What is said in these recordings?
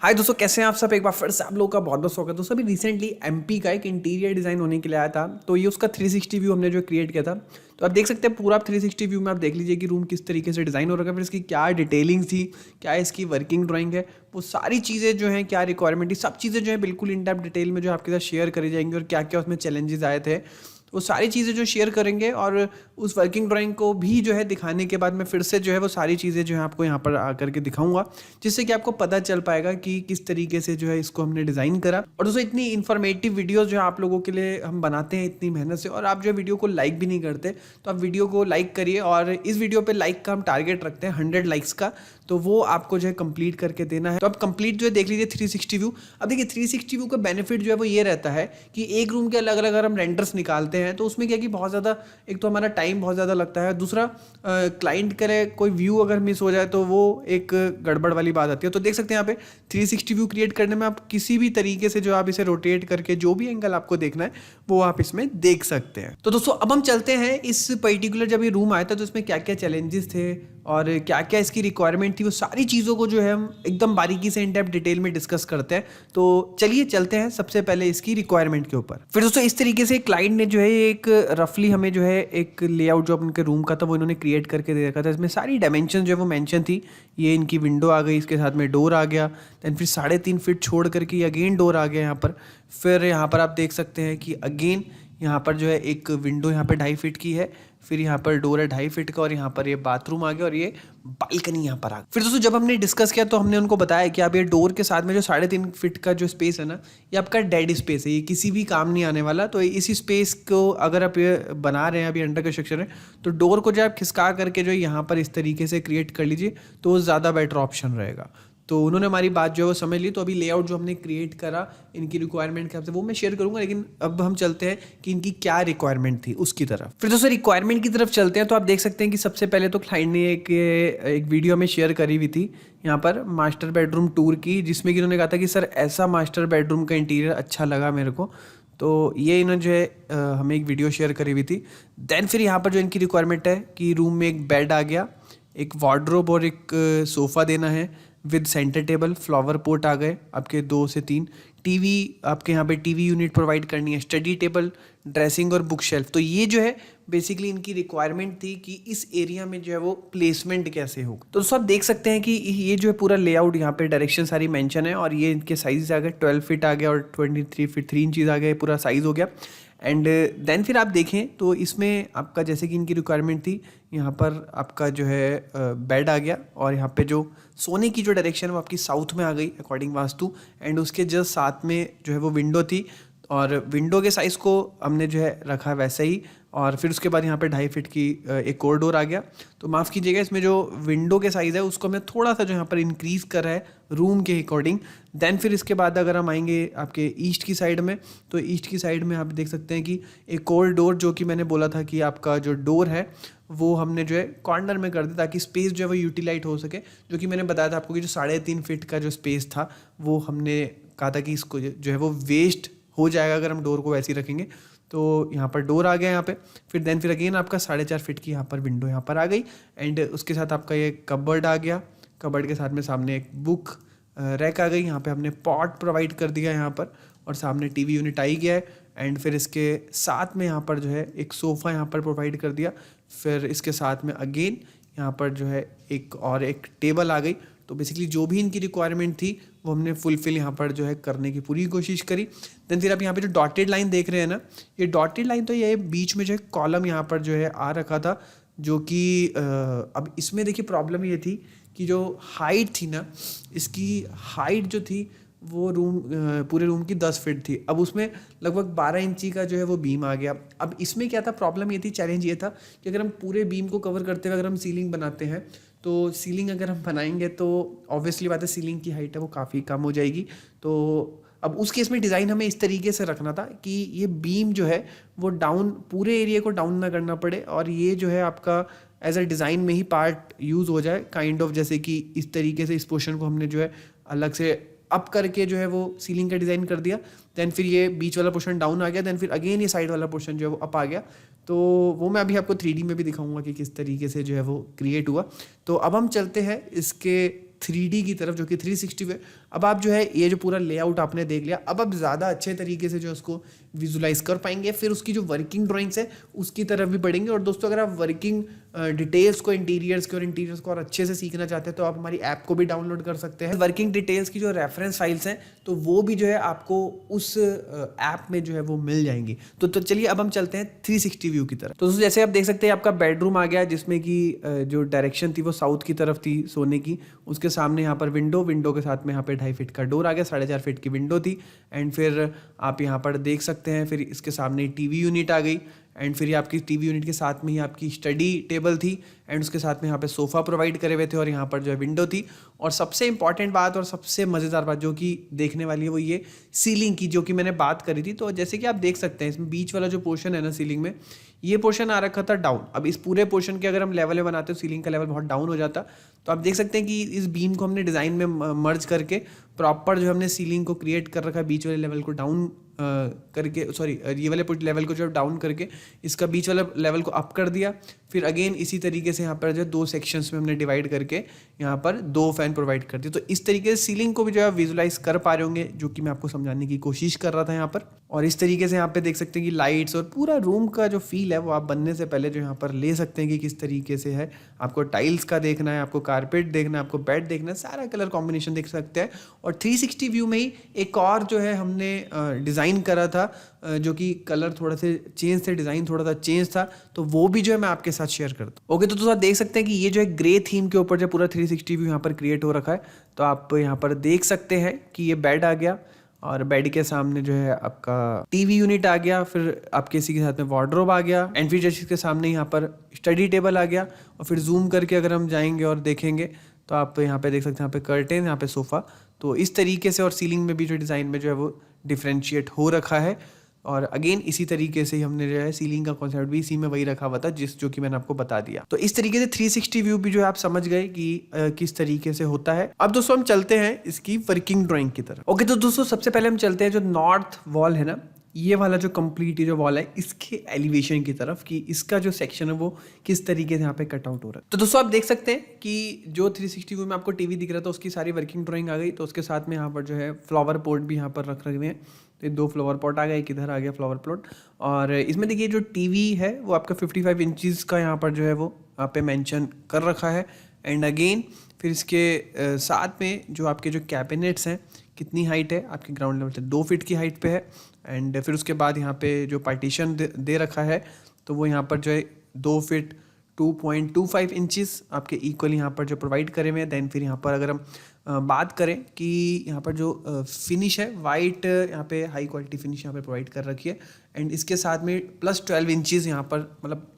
हाय दोस्तों, कैसे हैं आप सब। एक बार फिर से आप लोगों का बहुत बहुत स्वागत है दोस्तों। अभी रिसेंटली एमपी का एक इंटीरियर डिज़ाइन होने के लिए आया था, तो ये उसका 360 व्यू हमने जो क्रिएट किया था। तो आप देख सकते हैं पूरा 360 व्यू में आप देख लीजिए कि रूम किस तरीके से डिज़ाइन हो रखा है, फिर इसकी क्या डिटेलिंग थी, क्या इसकी वर्किंग ड्राइंग है, वो सारी चीज़ें जो हैं, क्या रिक्वायरमेंट थी, सब चीज़ें जो है बिल्कुल इन डेप्थ डिटेल में जो आपके साथ शेयर करी जाएंगी और क्या क्या उसमें चैलेंजेस आए थे, वो सारी चीज़ें जो शेयर करेंगे। और उस वर्किंग ड्राइंग को भी जो है दिखाने के बाद मैं फिर से जो है वो सारी चीज़ें जो है आपको यहाँ पर आकर के दिखाऊंगा, जिससे कि आपको पता चल पाएगा कि किस तरीके से जो है इसको हमने डिज़ाइन करा। और दोस्तों, इतनी इन्फॉर्मेटिव वीडियोस जो है आप लोगों के लिए हम बनाते हैं इतनी मेहनत से, और आप जो है वीडियो को लाइक भी नहीं करते, तो आप वीडियो को लाइक करिए। और इस वीडियो पे लाइक का हम टारगेट रखते हैं 100 लाइक्स का, तो वो आपको जो है कंप्लीट करके देना है। तो आप कंप्लीट जो है देख लीजिए 360 व्यू। अब देखिए 360 व्यू का बेनिफिट जो है वो ये रहता है कि एक रूम के अलग अलग अगर हम रेंडर्स निकालते हैं तो उसमें क्या कि बहुत ज़्यादा, एक तो हमारा टाइम बहुत ज़्यादा लगता है, दूसरा क्लाइंट करे कोई व्यू अगर मिस हो जाए तो वो एक गड़बड़ वाली बात आती है। तो देख सकते हैं यहाँ पे 360 व्यू क्रिएट करने में आप किसी भी तरीके से जो आप इसे रोटेट करके जो भी एंगल आपको देखना है वो आप इसमें देख सकते हैं। तो दोस्तों, अब हम चलते हैं इस पर्टिकुलर, जब ये रूम आया था तो इसमें क्या क्या चैलेंजेस थे और क्या क्या इसकी रिक्वायरमेंट थी, वो सारी चीज़ों को जो है हम एकदम बारीकी से इन डेप्थ डिटेल में डिस्कस करते हैं। तो चलिए चलते हैं सबसे पहले इसकी रिक्वायरमेंट के ऊपर। फिर दोस्तों, इस तरीके से क्लाइंट ने जो है एक रफली हमें जो है एक लेआउट जो उनके रूम का था वो इन्होंने क्रिएट करके दे रखा था। इसमें सारी डायमेंशन जो है वो मेंशन थी। ये इनकी विंडो आ गई, इसके साथ में डोर आ गया, देन फिर 3.5 फीट छोड़ करके अगेन डोर आ गया यहाँ पर। फिर यहाँ पर आप देख सकते हैं कि अगेन यहाँ पर जो है एक विंडो यहाँ पे 2.5 फीट की है, फिर यहाँ पर डोर है 2.5 फीट का, और यहाँ पर ये बाथरूम आ गया और ये बालकनी यहाँ पर आ गई। फिर दोस्तों, जब हमने डिस्कस किया तो हमने उनको बताया कि आप ये डोर के साथ में जो 3.5 फीट का जो स्पेस है ना, ये आपका डेड स्पेस है, ये किसी भी काम नहीं आने वाला। तो इसी स्पेस को अगर आप ये बना रहे हैं, अभी अंडर कंस्ट्रक्शन है, तो डोर को जो आप खिसका करके जो यहाँ पर इस तरीके से क्रिएट कर लीजिए तो वो ज़्यादा बेटर ऑप्शन रहेगा। तो उन्होंने हमारी बात जो है वो समझ ली। तो अभी लेआउट जो हमने क्रिएट करा इनकी रिक्वायरमेंट के हिसाब से वो मैं शेयर करूंगा, लेकिन अब हम चलते हैं कि इनकी क्या रिक्वायरमेंट थी उसकी तरफ। फिर दोस्तों, रिक्वायरमेंट की तरफ चलते हैं। तो आप देख सकते हैं कि सबसे पहले तो क्लाइंट ने एक वीडियो में शेयर करी हुई थी यहाँ पर मास्टर बेडरूम टूर की, जिसमें कि उन्होंने कहा था कि सर ऐसा मास्टर बेडरूम का इंटीरियर अच्छा लगा मेरे को। तो ये इन्होंने जो है हमें एक वीडियो शेयर करी हुई थी। देन फिर यहाँ पर जो इनकी रिक्वायरमेंट है कि रूम में एक बेड आ गया, एक वार्डरोब और एक सोफ़ा देना है with centre table, flower pot आ गए आपके 2 से 3, टीवी आपके यहाँ पे टीवी यूनिट प्रोवाइड करनी है, स्टडी टेबल, ड्रेसिंग और बुक शेल्फ। तो ये जो है बेसिकली इनकी रिक्वायरमेंट थी कि इस एरिया में जो है वो प्लेसमेंट कैसे होगा। तो दोस्तों, आप देख सकते हैं कि ये जो है पूरा लेआउट यहाँ पे डायरेक्शन सारी मेंशन है, और ये इनके साइज आ गए 12 फीट आ गया और 23 फीट 3 इंचज़ आ गए, पूरा साइज़ हो गया। एंड देन फिर आप देखें तो इसमें आपका जैसे कि इनकी रिक्वायरमेंट थी, यहाँ पर आपका जो है बेड आ गया, और यहाँ पे जो सोने की जो डायरेक्शन है वो आपकी साउथ में आ गई अकॉर्डिंग वास्तु। एंड उसके जस्ट साथ में जो है वो विंडो थी, और विंडो के साइज़ को हमने जो है रखा वैसे ही। और फिर उसके बाद यहाँ पे 2.5 फीट की एक और डोर आ गया। तो माफ़ कीजिएगा, इसमें जो विंडो के साइज़ है उसको हमने थोड़ा सा जो यहाँ पर इंक्रीज़ करा है रूम के अकॉर्डिंग। देन फिर इसके बाद अगर हम आएंगे आपके ईस्ट की साइड में, तो ईस्ट की साइड में आप देख सकते हैं कि एक और डोर, जो कि मैंने बोला था कि आपका जो डोर है वो हमने जो है कॉर्नर में कर दिया ताकि स्पेस जो है वो यूटिलाइज हो सके। जो कि मैंने बताया था आपको कि जो 3.5 फीट का जो स्पेस था वो हमने कहा था कि इसको जो है वो वेस्ट हो जाएगा अगर हम डोर को वैसे ही रखेंगे। तो यहाँ पर डोर आ गया यहाँ पे। फिर देन फिर अगेन आपका 4.5 फीट की यहाँ पर विंडो यहाँ पर आ गई, एंड उसके साथ आपका ये कबर्ड आ गया। कबर्ड के साथ में सामने एक बुक रैक आ गई, यहाँ पे हमने पॉट प्रोवाइड कर दिया यहाँ पर, और सामने टीवी यूनिट आई गया है। एंड फिर इसके साथ में यहाँ पर जो है एक सोफ़ा यहाँ पर प्रोवाइड कर दिया। फिर इसके साथ में अगेन यहाँ पर जो है एक टेबल आ गई। तो बेसिकली जो भी इनकी रिक्वायरमेंट थी वो हमने फुलफिल यहाँ पर जो है करने की पूरी कोशिश करी। देन फिर आप यहाँ पे जो डॉटेड लाइन देख रहे हैं ना, ये डॉटेड लाइन, तो ये बीच में जो है कॉलम यहाँ पर जो है आ रखा था, जो कि अब इसमें देखिए प्रॉब्लम ये थी कि जो हाइट थी ना, इसकी हाइट जो थी वो पूरे रूम की 10 फीट थी। अब उसमें लगभग 12 इंची का जो है वो बीम आ गया। अब इसमें क्या था, प्रॉब्लम ये थी, चैलेंज ये था कि अगर हम पूरे बीम को कवर करते हुए अगर हम सीलिंग बनाते हैं, तो सीलिंग अगर हम बनाएंगे तो ऑब्वियसली बात है सीलिंग की हाइट है वो काफ़ी कम हो जाएगी। तो अब उस केस में डिज़ाइन हमें इस तरीके से रखना था कि ये बीम जो है वो डाउन, पूरे एरिया को डाउन ना करना पड़े, और ये जो है आपका एज अ डिज़ाइन में ही पार्ट यूज़ हो जाए काइंड ऑफ। जैसे कि इस तरीके से इस पोर्शन को हमने जो है अलग से अप करके जो है वो सीलिंग का डिज़ाइन कर दिया। देन फिर ये बीच वाला पोर्शन डाउन आ गया, देन फिर अगेन ये साइड वाला पोर्शन जो है वो अप आ गया। तो वो मैं अभी आपको 3D में भी दिखाऊंगा कि किस तरीके से जो है वो क्रिएट हुआ। तो अब हम चलते हैं इसके 3D की तरफ, जो कि 360 है। अब आप जो है ये जो पूरा लेआउट आपने देख लिया, अब आप ज़्यादा अच्छे तरीके से जो उसको विजुलाइज कर पाएंगे, फिर उसकी जो वर्किंग ड्राइंग्स है उसकी तरफ भी बढ़ेंगे। और दोस्तों अगर आप वर्किंग डिटेल्स को, इंटीरियर्स के और इंटीरियर्स को और अच्छे से सीखना चाहते हैं तो आप हमारी ऐप को भी डाउनलोड कर सकते हैं। वर्किंग डिटेल्स की जो रेफरेंस फाइल्स हैं तो वो भी जो है आपको उस ऐप में जो है वो मिल जाएंगी। तो चलिए अब हम चलते हैं 360 व्यू की तरफ। तो दोस्तों जैसे आप देख सकते हैं आपका बेडरूम आ गया, जिसमें कि जो डायरेक्शन थी वो साउथ की तरफ थी सोने की। उसके सामने यहाँ पर विंडो के साथ में यहाँ पे 2.5 फीट का डोर आ गया, 4.5 फीट की विंडो थी। एंड फिर आप यहाँ पर देख सकते हैं, फिर इसके सामने टीवी यूनिट आ गई। एंड फिर ये आपकी टीवी यूनिट के साथ में ही आपकी स्टडी टेबल थी। एंड उसके साथ में यहाँ पे सोफ़ा प्रोवाइड करे हुए थे और यहाँ पर जो है विंडो थी। और सबसे इंपॉर्टेंट बात और सबसे मज़ेदार बात जो कि देखने वाली है वो ये सीलिंग की, जो कि मैंने बात करी थी। तो जैसे कि आप देख सकते हैं इसमें बीच वाला जो पोर्शन है ना सीलिंग में, ये पोर्शन आ रखा था डाउन। अब इस पूरे पोर्शन के अगर हम लेवल में बनाते हो, सीलिंग का लेवल बहुत डाउन हो जाता। तो आप देख सकते हैं कि इस बीम को हमने डिज़ाइन में मर्ज करके प्रॉपर जो हमने सीलिंग को क्रिएट कर रखा है, बीच वाले लेवल को डाउन करके, सॉरी ये वाले लेवल को जो डाउन करके इसका बीच वाला लेवल को अप कर दिया। फिर अगेन इसी तरीके से यहाँ पर जो 2 सेक्शंस में हमने डिवाइड करके यहाँ पर 2 फैन प्रोवाइड कर दिए। तो इस तरीके से सीलिंग को भी जो है विजुलाइज कर पा रहे होंगे, जो कि मैं आपको समझाने की कोशिश कर रहा था यहाँ पर। और इस तरीके से यहाँ पे देख सकते हैं कि लाइट्स और पूरा रूम का जो फील है वो आप बनने से पहले जो यहाँ पर ले सकते हैं कि किस तरीके से है। आपको टाइल्स का देखना है, आपको कारपेट देखना है, आपको बेड देखना है, सारा कलर कॉम्बिनेशन देख सकते हैं। और 360 व्यू में ही एक और जो है हमने डिज़ाइन करा था, जो कि कलर थोड़ा से चेंज थे, डिज़ाइन थोड़ा सा चेंज था, तो वो भी जो है मैं आपके साथ शेयर करता हूँ। ओके, तो दोस्तों आप देख सकते हैं कि ये जो है ग्रे थीम के ऊपर जो पूरा 360 व्यू यहाँ पर क्रिएट हो रखा है। तो आप यहाँ पर देख सकते हैं कि ये बेड आ गया और बेड के सामने जो है आपका टीवी यूनिट आ गया, फिर आपके इसी के साथ में वार्डरोब आ गया। एंड फिर जैसे इसके सामने यहाँ पर स्टडी टेबल आ गया। और फिर जूम करके अगर हम जाएंगे और देखेंगे तो आप यहाँ पे देख सकते हैं, यहाँ पे कर्टेन, यहाँ पे सोफ़ा। तो इस तरीके से और सीलिंग में भी जो डिज़ाइन में जो है वो डिफ्रेंशिएट हो रखा है। और अगेन इसी तरीके से ही हमने जो है सीलिंग का कॉन्सेप्ट भी इसी में वही रखा हुआ था, जो कि मैंने आपको बता दिया। तो इस तरीके से 360 व्यू भी जो है आप समझ गए कि किस तरीके से होता है। अब दोस्तों हम चलते हैं इसकी वर्किंग ड्राइंग की तरफ। ओके, तो दोस्तों सबसे पहले हम चलते हैं जो नॉर्थ वॉल है ना, ये वाला जो कंप्लीट जो वॉल है इसके एलिवेशन की तरफ, कि इसका जो सेक्शन है वो किस तरीके से यहाँ पे कट आउट हो रहा है। तो दोस्तों आप देख सकते हैं कि जो 360 व्यू में आपको टीवी दिख रहा था उसकी सारी वर्किंग ड्राइंग आ गई। तो उसके साथ में यहाँ पर जो है फ्लावर पॉट भी यहाँ पर रख रखे हुए हैं। तो 2 फ्लावर पॉट आ गए, किधर आ गया फ्लावर पॉट। और इसमें देखिए जो टीवी है वो आपका 55 इंचज़ का यहाँ पर जो है वो यहाँ पे मेंशन कर रखा है। एंड अगेन फिर इसके साथ में जो आपके जो कैबिनेट्स हैं, कितनी हाइट है आपके ग्राउंड लेवल से 2 फीट की हाइट पे है। एंड फिर उसके बाद यहाँ पे जो पार्टीशन दे रखा है तो वो यहाँ पर जो है 2 फीट 2.25 इंचज़ आपके इक्वल यहाँ पर जो प्रोवाइड करे हुए हैं। देन फिर यहाँ पर अगर हम बात करें कि यहाँ पर जो फिनिश है वाइट, यहाँ पे हाई क्वालिटी फिनिश यहाँ पे प्रोवाइड कर रखी है। एंड इसके साथ में +12 इंचज़ यहाँ पर, मतलब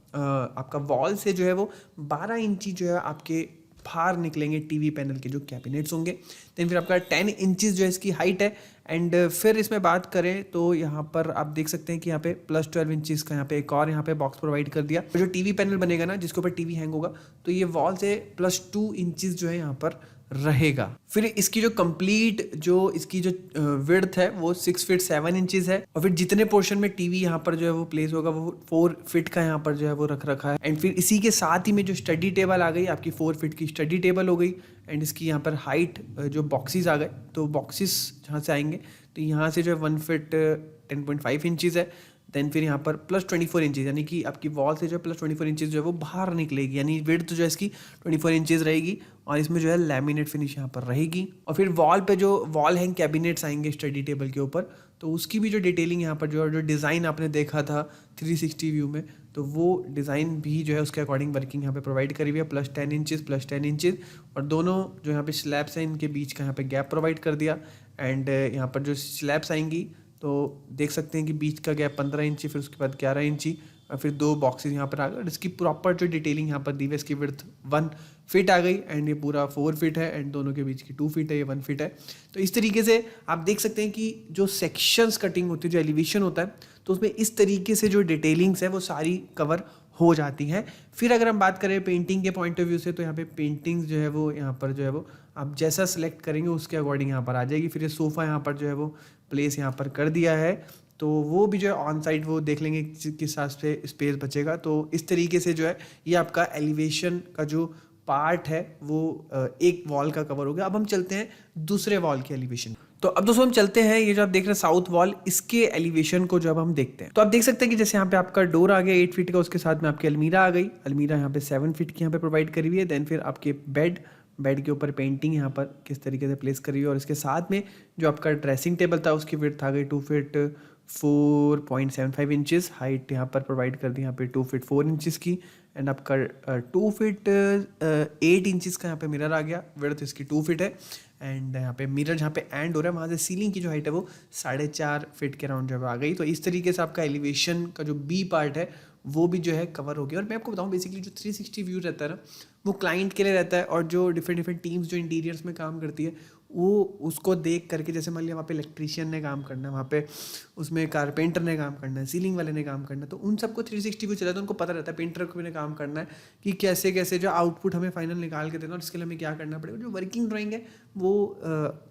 आपका वॉल से जो है वो 12 इंची जो है आपके बाहर निकलेंगे टीवी पैनल के जो कैबिनेट्स होंगे। देन फिर आपका 10 इंचज़ जो है इसकी हाइट है। एंड फिर इसमें बात करें तो यहाँ पर आप देख सकते हैं कि यहाँ पे +12 इंचज़ का यहाँ पे एक और यहाँ पे बॉक्स प्रोवाइड कर दिया। जो टीवी पैनल बनेगा ना, जिसके ऊपर टीवी हैंग होगा, तो ये वॉल से +2 इंचज़ जो है यहाँ पर रहेगा। फिर इसकी जो कंप्लीट जो इसकी जो विड्थ है वो 6 फीट 7 इंचज़ है। और फिर जितने पोर्शन में टीवी यहाँ पर जो है वो प्लेस होगा वो 4 फीट का यहाँ पर जो है वो रख रखा है। एंड फिर इसी के साथ ही में जो स्टडी टेबल आ गई, आपकी 4 फीट की स्टडी टेबल हो गई। एंड इसकी यहाँ पर हाइट जो बॉक्सेस आ गए, तो बॉक्सेस जहाँ से आएंगे तो यहाँ से जो है 1 फीट 10.5 इंचज़ है। देन फिर यहाँ पर +24 इंचज़, यानी कि आपकी वॉल से जो है +24 इंचज़ जो है वो बाहर निकलेगी, यानी विड्थ जो है इसकी 24 इंचज़ रहेगी। और इसमें जो है लैमिनेट फिनिश यहाँ पर रहेगी। और फिर वॉल पे जो वॉल हैंग कैबिनेट्स आएंगे स्टडी टेबल के ऊपर, तो उसकी भी जो डिटेलिंग यहाँ पर जो डिज़ाइन आपने देखा था 360 व्यू में, तो वो डिज़ाइन भी जो है उसके अकॉर्डिंग वर्किंग यहाँ पे प्रोवाइड करी हुई है। +10 इंचज़ +10 इंचज़, और दोनों जो यहाँ पे स्लैब्स हैं इनके बीच का यहाँ पे गैप प्रोवाइड कर दिया। एंड यहाँ पर जो स्लैब्स आएंगी तो देख सकते हैं कि बीच का गैप 15 इंची, फिर उसके बाद 11 इंची, और फिर 2 बॉक्सेस यहाँ पर आ गए। और इसकी प्रॉपर जो डिटेलिंग यहाँ पर दी हुई है, इसकी विड्थ 1 फीट आ गई। एंड ये पूरा 4 फीट है। एंड दोनों के बीच की 2 फीट है, ये 1 फीट है। तो इस तरीके से आप देख सकते हैं कि जो सेक्शंस कटिंग होती है, जो एलिवेशन होता है, तो उसमें इस तरीके से जो डिटेलिंग्स है वो सारी कवर हो जाती हैं। फिर अगर हम बात करें पेंटिंग के पॉइंट ऑफ व्यू से, तो यहाँ पे पेंटिंग्स जो है वो यहाँ पर जो है वो आप जैसा सेलेक्ट करेंगे उसके अकॉर्डिंग यहाँ पर आ जाएगी। फिर ये सोफ़ा यहाँ पर जो है वो प्लेस यहाँ पर कर दिया है, तो वो भी जो है ऑन साइड वो देख लेंगे किस हिसाब से स्पेस बचेगा। तो इस तरीके से जो है ये आपका एलिवेशन का जो पार्ट है वो एक वॉल का कवर हो गया। अब हम चलते हैं दूसरे वॉल के एलिवेशन। तो अब दोस्तों हम चलते हैं, ये जो आप देख रहे हैं साउथ वॉल, इसके एलिवेशन को जब हम देखते हैं तो आप देख सकते हैं कि जैसे यहाँ पे आपका डोर आ गया 8 फीट का, उसके साथ में आपकी अलमीरा आ गई। अलमीरा यहाँ पे 7 फीट की यहाँ पे प्रोवाइड करी हुई है। देन फिर आपके बेड के ऊपर पेंटिंग यहाँ पर किस तरीके से प्लेस करी हुई है, और इसके साथ में जो आपका ड्रेसिंग टेबल था उसकी विड्थ आ गई 2 फीट 4.75 इंचेस। हाइट यहाँ पर प्रोवाइड कर दी यहाँ पे 2 फीट 4 इंचेस की। एंड आपका 2 फीट 8 इंचेस का यहाँ पे मिरर आ गया। विड्थ इसकी 2 फीट है। एंड यहाँ पे मिरर जहाँ पे एंड हो रहा है वहाँ से सीलिंग की जो हाइट है वो 4.5 फीट के राउंड जब आ गई। तो इस तरीके से आपका एलिवेशन का जो बी पार्ट है वो भी जो है कवर हो गया। और मैं आपको बताऊँ बेसिकली जो 360 व्यू रहता है ना वो क्लाइंट के लिए रहता है, और जो डिफरेंट टीम्स जो इंटीरियर्स में काम करती है वो उसको देख करके, जैसे मान लिया वहाँ पे इलेक्ट्रीशियन ने काम करना है, वहाँ पे उसमें कारपेंटर ने काम करना है, सीलिंग वाले ने काम करना है, तो उन सबको 360 व्यू चला, तो उनको पता रहता है पेंटर को भी काम करना है कि कैसे कैसे जो आउटपुट हमें फाइनल निकाल के देना और इसके लिए हमें क्या करना पड़ेगा। जो वर्किंग ड्राइंग है वो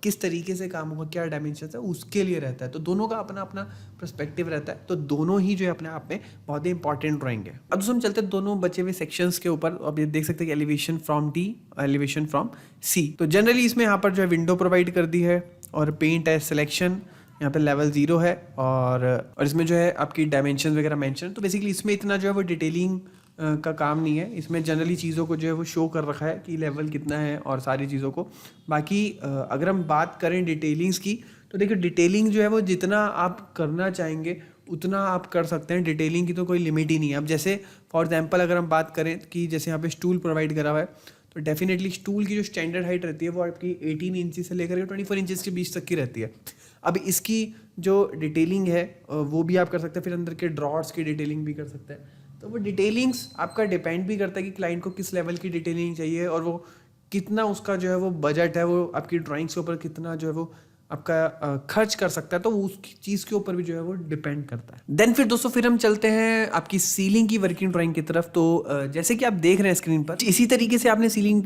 किस तरीके से काम होगा, क्या डायमेंशन है, उसके लिए रहता है। तो दोनों का अपना अपना पर्सपेक्टिव रहता है। तो दोनों ही जो है अपने आप में बहुत ही इंपॉर्टेंट ड्राइंग है। अब दोस्तों हम चलते हैं दोनों बचे हुए सेक्शंस के ऊपर। अब ये देख सकते हैं कि elevation from D, elevation from C. तो जनरली इसमें यहाँ पर जो है विंडो प्रोवाइड कर दी है और पेंट है सिलेक्शन, यहाँ पे लेवल 0 है, और इसमें जो है आपकी डायमेंशन वगैरह मेंशन। तो बेसिकली इसमें इतना जो है वो डिटेलिंग का काम नहीं है। इसमें जनरली चीज़ों को जो है वो शो कर रखा है कि लेवल कितना है और सारी चीज़ों को। बाकी अगर हम बात करें डिटेलिंग्स की तो देखिए डिटेलिंग जो है वो जितना आप करना चाहेंगे उतना आप कर सकते हैं। डिटेलिंग की तो कोई लिमिट ही नहीं है। अब जैसे फॉर एग्जांपल अगर हम बात करें कि जैसे यहाँ पे स्टूल प्रोवाइड करा हुआ है, तो डेफिनेटली स्टूल की जो स्टैंडर्ड हाइट रहती है वो आपकी 18 इंच से लेकर 24 इंचेस के बीच तक की रहती है। अब इसकी जो डिटेलिंग है वो भी आप कर सकते हैं, फिर अंदर के ड्रॉर्स की डिटेलिंग भी कर सकते हैं। तो वो डिटेलिंग्स आपका डिपेंड भी करता है कि क्लाइंट को किस लेवल की डिटेलिंग चाहिए और वो कितना उसका जो है वो बजट है, वो आपकी ड्राइंग्स के ऊपर कितना जो है वो आपका खर्च कर सकता है। तो उस चीज़ के ऊपर भी जो है वो डिपेंड करता है। देन फिर दोस्तों फिर हम चलते हैं आपकी सीलिंग की वर्किंग ड्राइंग की तरफ। तो जैसे कि आप देख रहे हैं स्क्रीन पर, इसी तरीके से आपने सीलिंग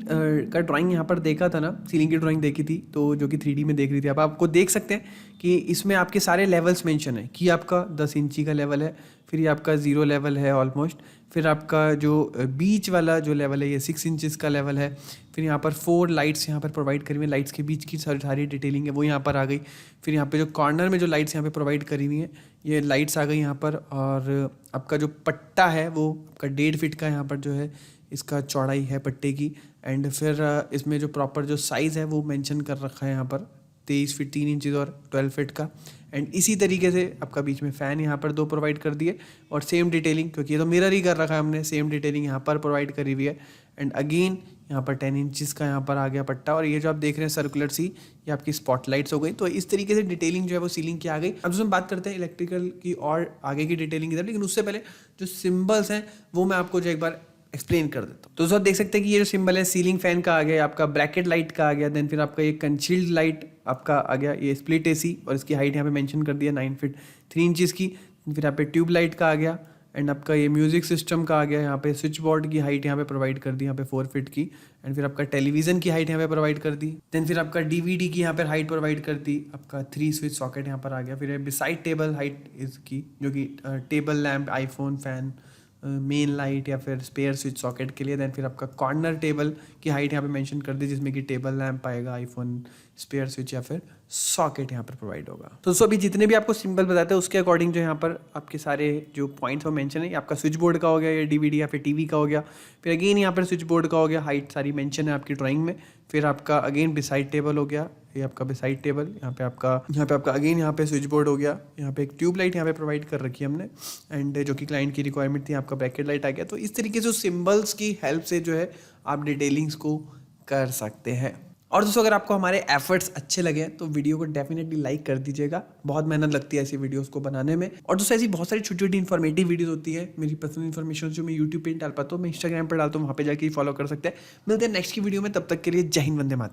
का ड्राइंग यहाँ पर देखा था ना, सीलिंग की ड्राइंग देखी थी तो जो कि 3D में देख रही थी। अब आपको देख सकते हैं कि इसमें आपके सारे लेवल्स मेंशन है कि आपका 10 इंची का लेवल है, फिर ये आपका 0 लेवल है ऑलमोस्ट, फिर आपका जो बीच वाला जो लेवल है ये 6 इंचेस का लेवल है, फिर यहाँ पर 4 लाइट्स यहाँ पर प्रोवाइड करी हुई हैं, लाइट्स के बीच की सारी डिटेलिंग है वो यहाँ पर आ गई। फिर यहाँ पे जो कॉर्नर में जो लाइट्स यहाँ पे प्रोवाइड करी हुई हैं ये लाइट्स आ गई यहाँ पर, और आपका जो पट्टा है वो आपका 1.5 फीट का यहाँ पर जो है इसका चौड़ाई है पट्टे की। एंड फिर इसमें जो प्रॉपर जो साइज़ है वो मेंशन कर रखा है यहाँ पर 23 फीट 3 इंचज़ और 12 फीट का। एंड इसी तरीके से आपका बीच में फ़ैन यहाँ पर 2 प्रोवाइड कर दिए, और सेम डिटेलिंग, क्योंकि ये तो मिरर ही कर रखा है हमने, सेम डिटेलिंग यहाँ पर प्रोवाइड करी हुई है। एंड अगेन यहाँ पर 10 इंचज़ का यहाँ पर आ गया पट्टा, और ये जो आप देख रहे हैं सर्कुलर सी ये आपकी स्पॉटलाइट्स हो गई। तो इस तरीके से डिटेलिंग जो है वो सीलिंग की आ गई। अब हम बात करते हैं इलेक्ट्रिकल की और आगे की डिटेलिंग की तरफ, लेकिन उससे पहले जो सिम्बल्स हैं वो मैं आपको जो एक बार एक्सप्लेन कर देता हूँ। तो दोस्तों देख सकते हैं कि ये जो सिंबल है सीलिंग फैन का आ गया, आपका ब्रैकेट लाइट का आ गया, देन फिर आपका ये कंसील्ड लाइट आपका आ गया, ये स्प्लिट एसी, और इसकी हाइट यहाँ पे मेंशन कर दिया 9 फीट 3 इंचेस की। फिर यहाँ पे ट्यूब लाइट का आ गया, एंड आपका ये म्यूजिक सिस्टम का आ गया। यहाँ पे स्विच बोर्ड की हाइट यहाँ पे प्रोवाइड कर दी यहाँ पे 4 फीट की, एंड फिर आपका टेलीविजन की हाइट यहाँ पे प्रोवाइड कर दी। देन फिर आपका DVD की यहाँ पर हाइट प्रोवाइड कर दी, आपका 3 स्विच सॉकेट यहाँ पर आ गया। फिर बिसाइड टेबल हाइट इसकी जो कि table lamp, iPhone, fan, main light या फिर स्पेयर स्विच सॉकेट के लिए। देन फिर आपका कॉर्नर टेबल की हाइट यहाँ पे मेंशन कर दी, जिसमें कि टेबल लैम्प आएगा, आईफोन, स्पेयर स्विच या फिर सॉकेट यहाँ पर प्रोवाइड होगा। तो दोस्तों अभी जितने भी आपको सिंबल बताते हैं उसके अकॉर्डिंग जो यहाँ पर आपके सारे जो पॉइंट्स वो मेंशन है, आपका स्विच बोर्ड का हो गया, ये DVD या फिर TV का हो गया, फिर अगेन यहाँ पर स्विच बोर्ड का हो गया, हाइट सारी मेंशन है आपकी ड्राइंग में। फिर आपका अगेन बिसाइड टेबल हो गया, ये आपका बिसाइड टेबल, यहाँ पे आपका अगेन यहाँ पे स्विच बोर्ड हो गया, यहाँ पे एक ट्यूब लाइट यहाँ पे प्रोवाइड कर रखी है हमने, एंड जो कि क्लाइंट की रिक्वायरमेंट थी, आपका ब्रैकेट लाइट आ गया। तो इस तरीके से सिंबल्स की हेल्प से जो है आप डिटेलिंग्स को कर सकते हैं। और दोस्तों अगर आपको हमारे एफर्ट्स अच्छे लगे तो वीडियो को डेफिनेटली लाइक कर दीजिएगा, बहुत मेहनत लगती है ऐसी वीडियोस को बनाने में। और दोस्तों ऐसी बहुत सारी छोटी छोटी इन्फॉर्मेटिव वीडियोस होती है, मेरी पर्सनल इन्फॉर्मेशन जो मैं यूट्यूब पे डाल पाता हूँ, मैं इंस्टाग्राम पर डालता हूँ, वहाँ पे जाके फॉलो कर सकते हैं। मिलते हैं नेक्स्ट की वीडियो में, तब तक के लिए जय हिंद, वंदे मातरम।